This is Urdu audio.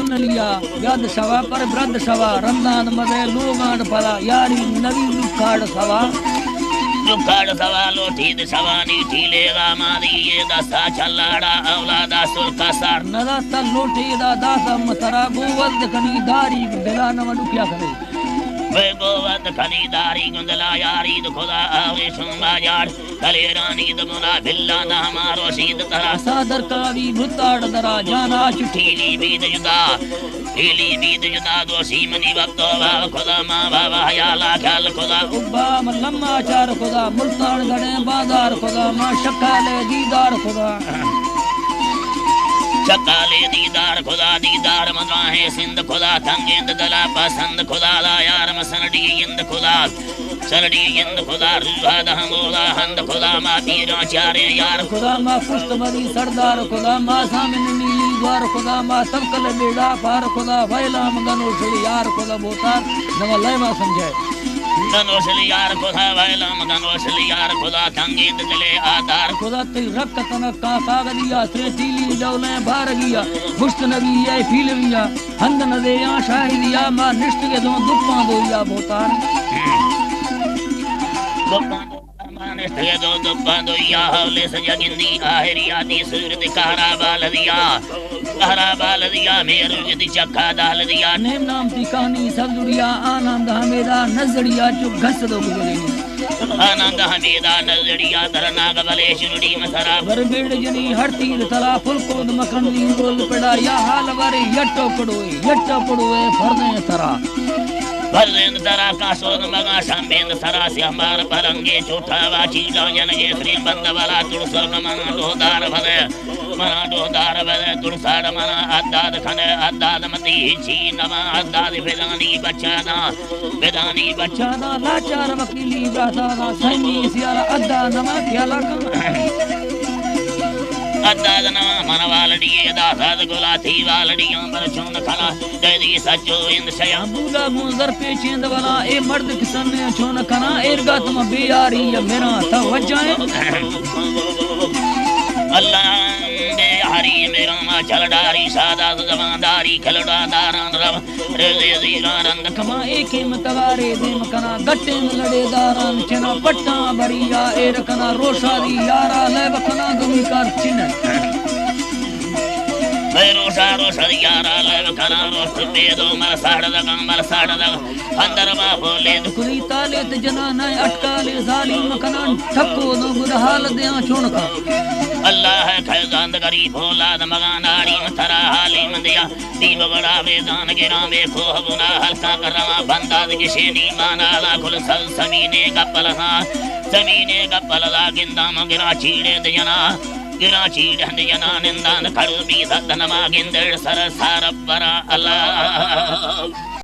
من لیا یاد شوا پر برد شوا رمضان مزے لوگان پلا یاری نبی کاڑ سوا کاڑ سوا لوٹید سوانی ٹھیلے گا مادی یہ دستا چلاڑا اولادا سلکا سار ندا تا لوٹیدا داسا مترا گوود کنی داری دلا نو کیا کرے بے گوود کنی داری گندلا یاری خدا آوے سنبا جاڑ کلی رانی دمنا بھلا نہ ہمارو سید ترا صادر کاوی بھتاڑ درا جانا ٹھیلی بید جدا ٹھیلی بید جدا دو سیمنی وقتو باب خدا ماں بابا حیالا خیال خدا ابام لما چار خدا ملتان گڑے بازار خدا ماں شکالے دیدار خدا چکالے دیدار خدا دیدار مدراہیں سندھ خدا تنگیند دلا پسند خدا لا یار مسنڈی یند خدا سنڈی یند خدا روحا دہمولا ہند خدا ما پیران چارے یار خدا ما پشت مدی سردار خدا ما سامن نیلی دوار خدا ما سبکل بیڑا پار خدا ویلا مگنو شڑی یار خدا بوتار نو لے ما سمجھے گنوشل یار خدا ویلم گنوشل یار خدا تنگیند دلے آدار خدا تی رکتن کا کاغذیا سریٹیلی ڈولیں بار گیا مشت نبی اے فیلویا ہند ندیاں شاہدیا ما نشت کے دوں دپاں دویا بوتار دپاں دویا حولے سجا گندی آہری آدی سورت کہرا بال دیا میرو جدی چکا دال دیا نیم نام تی کہانی سب جڑیا آنند ہمیدہ نزڑیا چک گھس دو گزرینی آنند ہمیدہ نزڑیا درناگ بلے شنڈی مسرا بر بیڑ جنی ہر تیر تلا پھل کود مکھنی گول پڑا یا حال بارے یٹو پڑوئے فردیں ترا بھرزند ترا کا سود مگا شامبیند سرا سے ہمار پرنگے چھوٹا واچی لوجن یہ فریم بند والا تڑسر منا ڈودار بھلے تڑسار منا اداد کھنے اداد متی چی نما اداد بدانی بچانا لاچار وکیلی برادانا سینی سیارا ادا نما کیالا کم اداد نما من والڈی داساد گلا تھی والڈیاں برچون کھنا دیدی سچو اند شیا بولا منظر پیچیند والا اے مرد کسن چون کھنا ارگا تم بیاری یا میرا توجہیں اللہ بے ہری میرا ما چل ڈاری سادات زبانداری کھلڑا داران رب رضی زیران کما ایک متوارے دیم کنا گٹے لڑے داران چنا پٹا بریا اے رکنا روشا دی یارا لے بکنا گمی کار چن بے روشا دی یارا لے بکنا روشت پیدو مر ساڑ دگا اندر ما بولے دکلی تالیت جنانا اٹکالے ظالم کنا ٹھکو دو گدحال دیاں چونکا اللہ ہے خیزاند غریب اولاد مگان آڑی مترا حالیم دیا دیب بڑا ویزان گرام بے خوہ گنا حلقہ کرما بنداد کشینی مانا لا کل سل سمینے گپل دا گندام گرا چیڑے دینا نندان کھڑو بی دھنما گندر سر سار برا اللہ